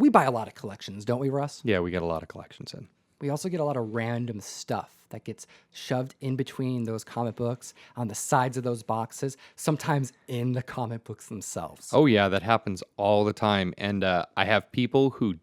We buy a lot of collections, don't we, Russ? Yeah, we get a lot of collections in. We also get a lot of random stuff that gets shoved in between those comic books, on the sides of those boxes, sometimes in the comic books themselves. Oh, yeah, that happens all the time. And I have people who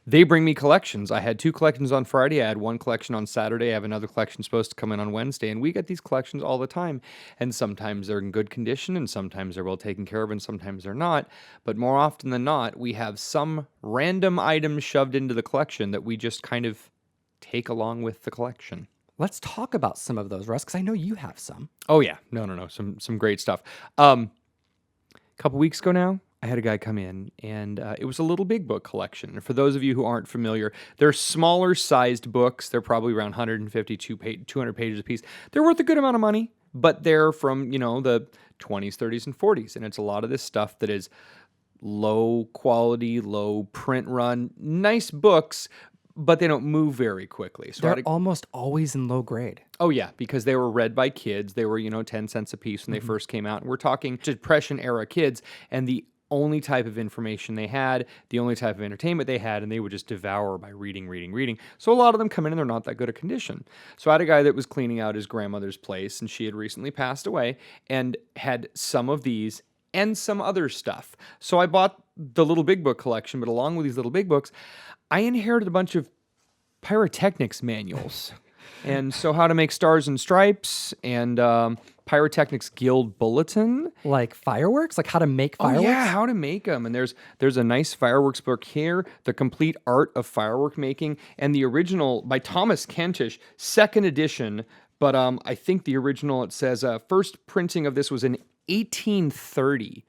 they bring me collections. I had 2 collections on Friday. I had 1 collection on Saturday. I have another collection supposed to come in on Wednesday. And we get these collections all the time. And sometimes they're in good condition, and sometimes they're well taken care of, and sometimes they're not. But more often than not, we have some random item shoved into the collection that we just kind of take along with the collection. Let's talk about some of those, Russ, because I know you have some. Oh, yeah. No. Some great stuff. A couple weeks ago now, I had a guy come in, and it was a little big book collection. And for those of you who aren't familiar, they're smaller sized books. They're probably around 150, 200 pages a piece. They're worth a good amount of money, but they're from, the 20s, 30s, and 40s. And it's a lot of this stuff that is low quality, low print run, nice books, but they don't move very quickly. So they're almost always in low grade. Oh, yeah, because they were read by kids. They were, 10 cents a piece when they first came out. And we're talking Depression-era kids, and the only type of information they had, the only type of entertainment they had, and they would just devour by reading. So a lot of them come in and they're not that good a condition. So I had a guy that was cleaning out his grandmother's place, and she had recently passed away, and had some of these and some other stuff. So I bought the Little Big Book collection, but along with these Little Big Books, I inherited a bunch of pyrotechnics manuals. And so how to make stars and stripes, and Pyrotechnics Guild Bulletin. Like fireworks? Like how to make fireworks? Oh, yeah, how to make them. And there's a nice fireworks book here, The Complete Art of Firework Making, and the original by Thomas Kentish, 2nd edition. But I think the original, it says, first printing of this was in 1830.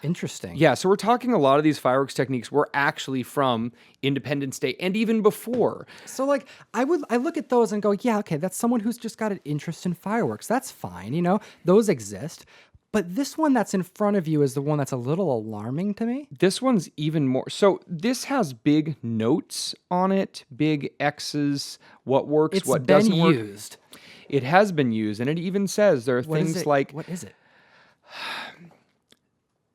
Interesting. Yeah, so we're talking a lot of these fireworks techniques were actually from Independence Day and even before. So like I look at those and go, yeah, okay, that's someone who's just got an interest in fireworks. That's fine, those exist. But this one that's in front of you is the one that's a little alarming to me. This one's even more. So this has big notes on it, big X's, what works, what doesn't work. It's been used. It has been used, and it even says there are things like... What is it?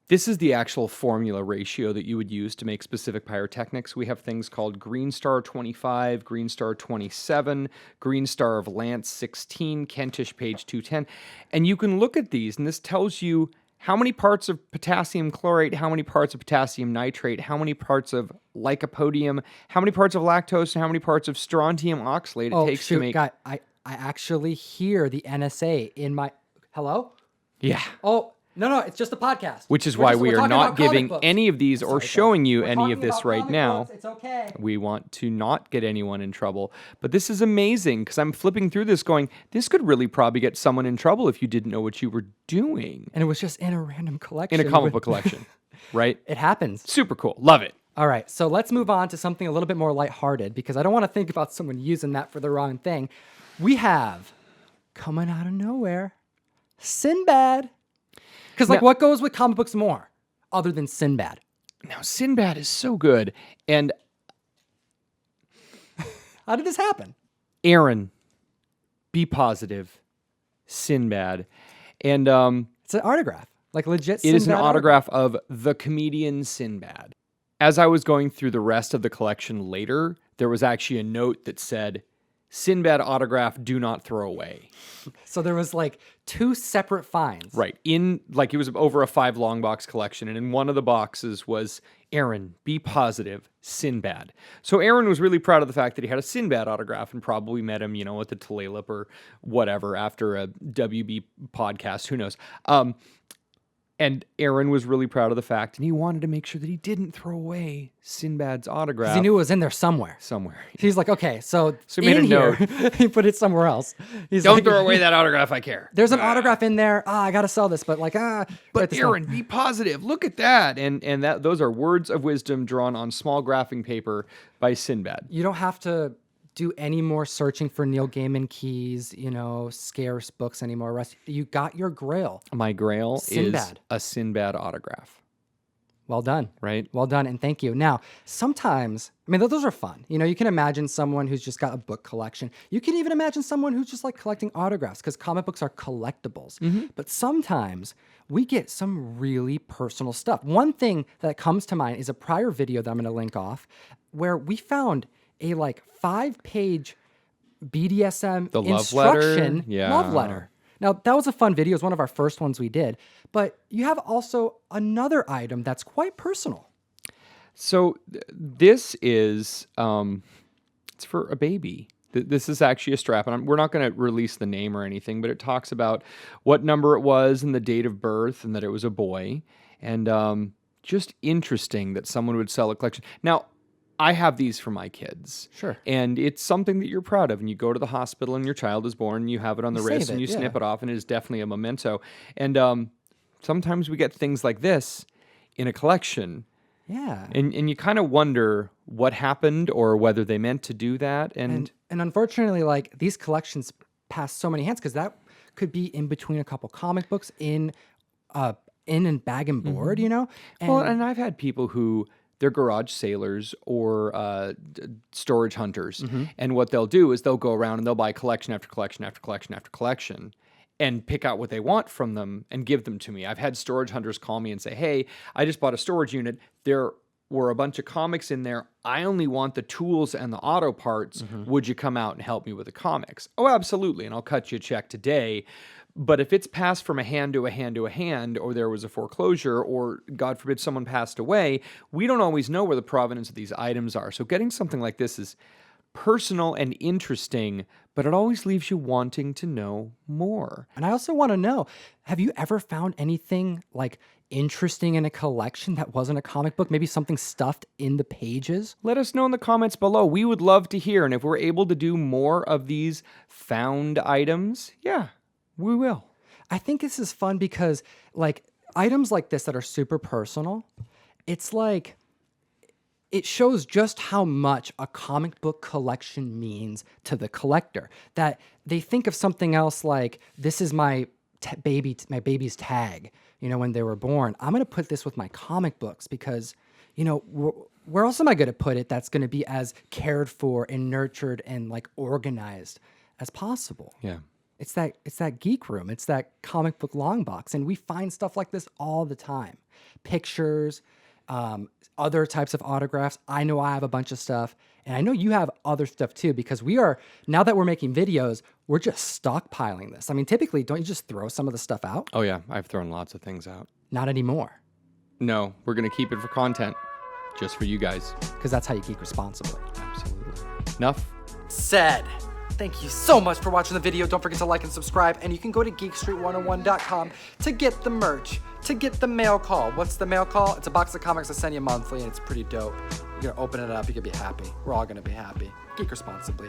This is the actual formula ratio that you would use to make specific pyrotechnics. We have things called Green Star 25, Green Star 27, Green Star of Lance 16, Kentish page 210. And you can look at these, and this tells you how many parts of potassium chlorate, how many parts of potassium nitrate, how many parts of lycopodium, how many parts of lactose, and how many parts of strontium oxalate it takes to make... God, I actually hear the NSA in my... Hello? Yeah. Oh... No, it's just a podcast. Which is why we are not giving any of these or showing you We're any of this right now. Books. It's okay. We want to not get anyone in trouble. But this is amazing because I'm flipping through this going, this could really probably get someone in trouble if you didn't know what you were doing. And it was just in a random collection. In a comic book collection, right? It happens. Super cool. Love it. All right, so let's move on to something a little bit more lighthearted because I don't want to think about someone using that for the wrong thing. We have, coming out of nowhere, Sinbad. Because, what goes with comic books more other than Sinbad? Now, Sinbad is so good. And how did this happen? Aaron, be positive, Sinbad. And it's an autograph, like legit Sinbad. It is an autograph of the comedian Sinbad. As I was going through the rest of the collection later, there was actually a note that said, Sinbad autograph, do not throw away. So there was 2 separate finds. Right. It was over a 5 long box collection. And in one of the boxes was, Aaron, be positive, Sinbad. So Aaron was really proud of the fact that he had a Sinbad autograph and probably met him, at the Tulalip or whatever after a WB podcast. Who knows? And Aaron was really proud of the fact, and he wanted to make sure that he didn't throw away Sinbad's autograph. 'Cause he knew it was in there somewhere. He's like, okay, so he made a note. He put it somewhere else. Don't throw away that autograph, I care. There's an autograph in there. I got to sell this, but But Aaron, be positive. Look at that. And those are words of wisdom drawn on small graphing paper by Sinbad. You don't have to do any more searching for Neil Gaiman keys, scarce books anymore, Russ. You got your grail. My grail Sinbad. is a Sinbad autograph. Well done. Right. Well done, and thank you. Now, sometimes, I mean, those are fun. You know, you can imagine someone who's just got a book collection. You can even imagine someone who's just like collecting autographs because comic books are collectibles. But sometimes we get some really personal stuff. One thing that comes to mind is a prior video that I'm going to link off where we found a like 5-page BDSM The love letter? instruction Yeah. love letter. Now, that was a fun video. It was one of our first ones we did. But you have also another item that's quite personal. So this is, it's for a baby. This is actually a strap, and we're not going to release the name or anything, but it talks about what number it was and the date of birth and that it was a boy. And just interesting that someone would sell a collection. Now, I have these for my kids. Sure. And it's something that you're proud of. And you go to the hospital and your child is born, and you have it on the wrist, and you snip it off, and it is definitely a memento. And sometimes we get things like this in a collection. Yeah. And you kind of wonder what happened or whether they meant to do that. And unfortunately, like these collections pass so many hands because that could be in between a couple comic books in and bag and board, you know? And I've had people who they're garage sailors or storage hunters. And what they'll do is they'll go around and they'll buy collection after collection after collection after collection and pick out what they want from them and give them to me. I've had storage hunters call me and say, hey, I just bought a storage unit. There were a bunch of comics in there. I only want the tools and the auto parts. Would you come out and help me with the comics? Oh, absolutely. And I'll cut you a check today. But if it's passed from a hand to a hand to a hand, or there was a foreclosure, or God forbid someone passed away, we don't always know where the provenance of these items are. So getting something like this is personal and interesting, but it always leaves you wanting to know more. And I also want to know, have you ever found anything like interesting in a collection that wasn't a comic book? Maybe something stuffed in the pages? Let us know in the comments below. We would love to hear. And if we're able to do more of these found items, yeah, we will. I think this is fun because like items like this that are super personal, it's like it shows just how much a comic book collection means to the collector. That they think of something else like, this is my baby's tag, you know, when they were born. I'm going to put this with my comic books because, you know, where else am I going to put it that's going to be as cared for and nurtured and like organized as possible? Yeah. It's that geek room. It's that comic book long box. And we find stuff like this all the time. Pictures, other types of autographs. I know I have a bunch of stuff. And I know you have other stuff too, because now that we're making videos, we're just stockpiling this. I mean, typically, don't you just throw some of the stuff out? Oh, yeah. I've thrown lots of things out. Not anymore. No, we're going to keep it for content. Just for you guys. Because that's how you geek responsibly. Absolutely. Enough said. Thank you so much for watching the video. Don't forget to like and subscribe. And you can go to geekstreet101.com to get the merch, to get the mail call. What's the mail call? It's a box of comics I send you monthly, and it's pretty dope. You're going to open it up. You're going to be happy. We're all going to be happy. Geek responsibly.